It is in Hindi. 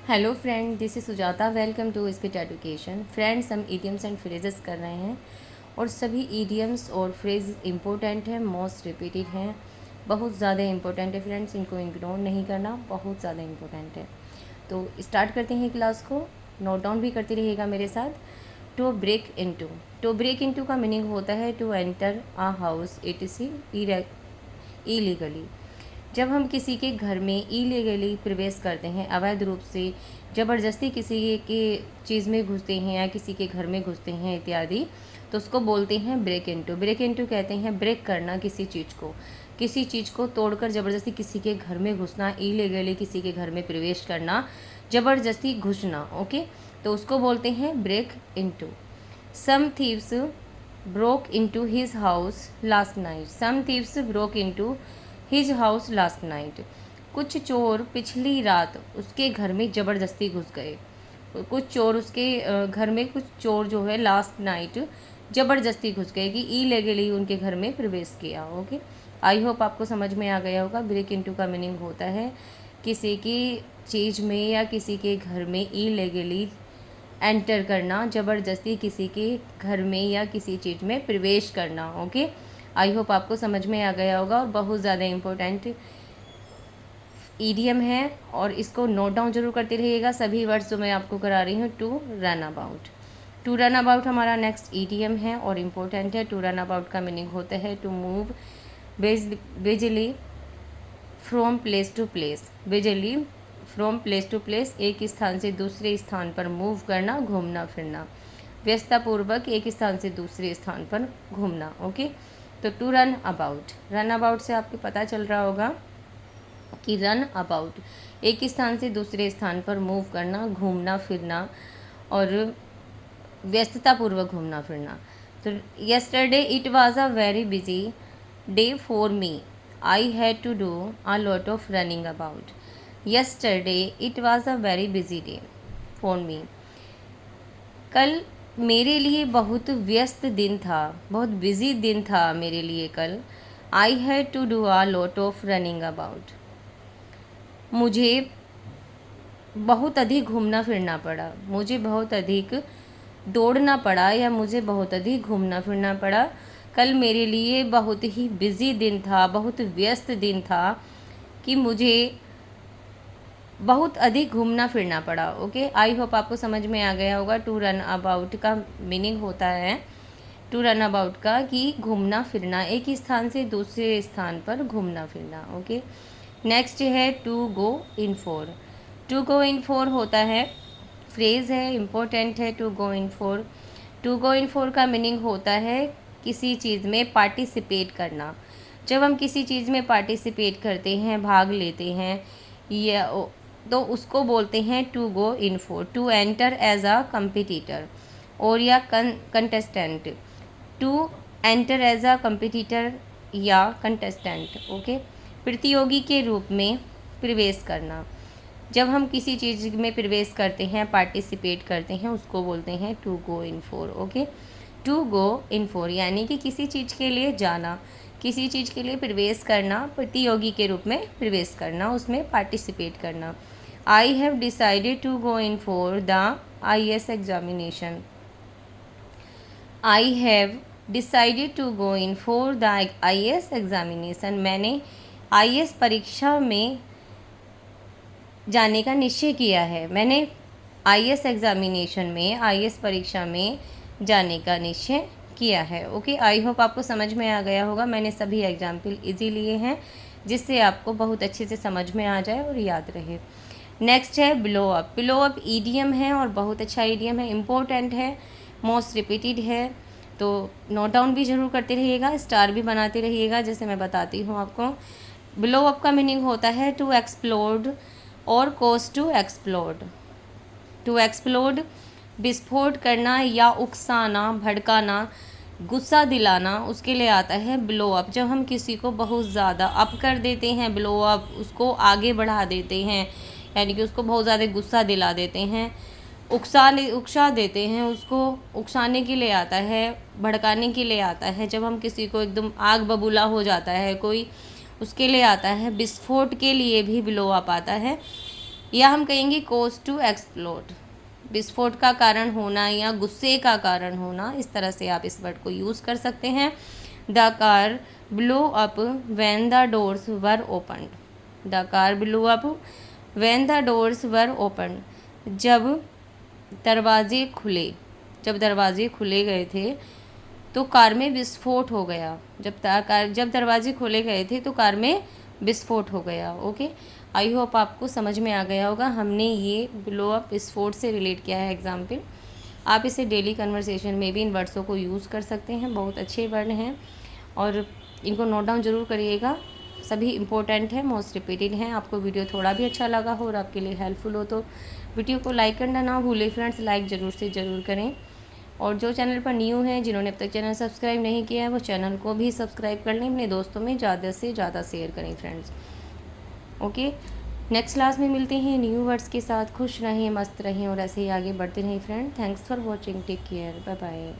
Hello friend, this is Sujata. Welcome to speed education. Friends, हम ईडियम्स एंड फ्रेजेस कर रहे हैं और सभी ईडियम्स और फ्रेज इंपॉर्टेंट हैं, मोस्ट रिपीटेड हैं, बहुत ज़्यादा इंपॉर्टेंट है फ्रेंड्स। इनको इग्नोर नहीं करना, बहुत ज़्यादा इंपॉर्टेंट है। तो स्टार्ट करते हैं क्लास को। नोट डाउन भी करते रहिएगा मेरे साथ। To break into. To break into का मीनिंग होता है टू एंटर आ हाउस इटसी इलीगली। जब हम किसी के घर में इलीगली प्रवेश करते हैं, अवैध रूप से ज़बरदस्ती किसी के चीज़ में घुसते हैं या किसी के घर में घुसते हैं इत्यादि, तो उसको बोलते हैं ब्रेक इनटू। ब्रेक इनटू कहते हैं ब्रेक करना किसी चीज़ को तोड़कर ज़बरदस्ती किसी के घर में घुसना, इलीगली किसी के घर में प्रवेश करना, ज़बरदस्ती घुसना। ओके, तो उसको बोलते हैं break into. Some thieves broke into his house last night. Some thieves broke into his house last night. कुछ चोर पिछली रात उसके घर में ज़बरदस्ती घुस गए। कुछ चोर उसके घर में कुछ चोर जो है लास्ट नाइट ज़बरदस्ती घुस गए कि इलीगली उनके घर में प्रवेश किया। ओके, आई होप आपको समझ में आ गया होगा। ब्रेक इनटू का मीनिंग होता है किसी की चीज़ में या किसी के घर में इलीगली एंटर करना, ज़बरदस्ती किसी के घर में या किसी चीज़ में प्रवेश करना। ओके, आई होप आपको समझ में आ गया होगा और बहुत ज़्यादा इम्पोर्टेंट ईडियम है और इसको नोट डाउन जरूर करते रहिएगा। सभी वर्ड्स जो मैं आपको करा रही हूँ। To run about. To run about हमारा नेक्स्ट ईडियम है और इम्पोर्टेंट है। टू रन अबाउट का मीनिंग होता है to move busily from place to place. Busily from place to place, एक स्थान से दूसरे स्थान पर मूव करना, घूमना फिरना। व्यस्ततापूर्वक एक स्थान से दूसरे स्थान पर घूमना। ओके, तो to run about. Run about से आपको पता चल रहा होगा कि रन अबाउट एक स्थान से दूसरे स्थान पर मूव करना, घूमना फिरना और व्यस्ततापूर्वक घूमना फिरना। तो yesterday it was a very busy day for me. I had to do a lot of running about. Yesterday it was a very busy day for me. कल मेरे लिए बहुत व्यस्त दिन था, बहुत बिजी दिन था मेरे लिए कल। I had to do a lot of running about. मुझे बहुत अधिक घूमना फिरना पड़ा, मुझे बहुत अधिक दौड़ना पड़ा या मुझे बहुत अधिक घूमना फिरना पड़ा। कल मेरे लिए बहुत ही बिजी दिन था, बहुत व्यस्त दिन था कि मुझे बहुत अधिक घूमना फिरना पड़ा। ओके, आई होप आपको समझ में आ गया होगा। टू रन अबाउट का मीनिंग होता है टू रन अबाउट का कि घूमना फिरना, एक स्थान से दूसरे स्थान पर घूमना फिरना। ओके, नेक्स्ट है to go in for. To go in for होता है फ्रेज है, इम्पोर्टेंट है। To go in for. To go in for का मीनिंग होता है किसी चीज़ में पार्टिसिपेट करना। जब हम किसी चीज़ में पार्टिसिपेट करते हैं, भाग लेते हैं, या तो उसको बोलते हैं to go in for. To enter as a competitor और या contestant. To enter as a competitor या कंटेस्टेंट। ओके, प्रतियोगी के रूप में प्रवेश करना। जब हम किसी चीज़ में प्रवेश करते हैं, पार्टिसिपेट करते हैं, उसको बोलते हैं to go in for. Okay, to go in for यानी कि किसी चीज़ के लिए जाना, किसी चीज़ के लिए प्रवेश करना, प्रतियोगी के रूप में प्रवेश करना, उसमें पार्टिसिपेट करना। I have decided to go in for the IAS examination. I have decided to go in for the IAS examination. मैंने IAS परीक्षा में जाने का निश्चय किया है। मैंने IAS एग्जामिनेशन में, IAS परीक्षा में जाने का निश्चय किया है। ओके, आई होप आपको समझ में आ गया होगा। मैंने सभी एग्जाम्पल इजी लिए हैं जिससे आपको बहुत अच्छे से समझ में आ जाए और याद रहे। नेक्स्ट है blow up. Blow up idiom है और बहुत अच्छा ईडियम है, इम्पोर्टेंट है, मोस्ट रिपीटेड है। तो नोट डाउन भी ज़रूर करते रहिएगा, स्टार भी बनाते रहिएगा जैसे मैं बताती हूँ आपको। ब्लो अप का मीनिंग होता है टू एक्सप्लोड और कोज टू एक्सप्लोड। टू एक्सप्लोड विस्फोट करना या उकसाना, भड़काना, गुस्सा दिलाना, उसके लिए आता है ब्लो अप। जब हम किसी को बहुत ज़्यादा अप कर देते हैं, ब्लो अप, उसको आगे बढ़ा देते हैं, यानी कि उसको बहुत ज़्यादा गुस्सा दिला देते हैं, उकसा देते हैं, उसको उकसाने के लिए आता है, भड़काने के लिए आता है। जब हम किसी को एकदम आग बबूला हो जाता है कोई, उसके लिए आता है। विस्फोट के लिए भी ब्लो अप आता है। या हम कहेंगे कॉज टू एक्सप्लोड, विस्फोट का कारण होना या गुस्से का कारण होना, इस तरह से आप इस वर्ड को यूज़ कर सकते हैं। The car blow up when the doors were open, the car blow up when the doors were open, जब दरवाजे खुले, जब दरवाजे खुले गए थे तो कार में विस्फोट हो गया। जब दरवाजे खोले गए थे तो कार में विस्फोट हो गया। ओके, आई होप आपको समझ में आ गया होगा। हमने ये ब्लो अप विस्फोट से रिलेट किया है एग्जाम्पल। आप इसे डेली कन्वर्सेशन में भी इन वर्ड्सों को यूज़ कर सकते हैं, बहुत अच्छे वर्ड हैं और इनको नोट डाउन ज़रूर करिएगा। सभी इंपॉर्टेंट हैं, मोस्ट रिपीटेड हैं। आपको वीडियो थोड़ा भी अच्छा लगा हो और आपके लिए हेल्पफुल हो तो वीडियो को लाइक करना ना भूलें फ्रेंड्स, लाइक ज़रूर से ज़रूर करें। और जो चैनल पर न्यू हैं, जिन्होंने अब तक चैनल सब्सक्राइब नहीं किया है, वो चैनल को भी सब्सक्राइब कर लें, अपने दोस्तों में ज़्यादा से ज़्यादा शेयर करें फ्रेंड्स। ओके, नेक्स्ट क्लास में मिलते हैं न्यू वर्ड्स के साथ। खुश रहें, मस्त रहें और ऐसे ही आगे बढ़ते रहें friend. Thanks for watching, take care, bye bye.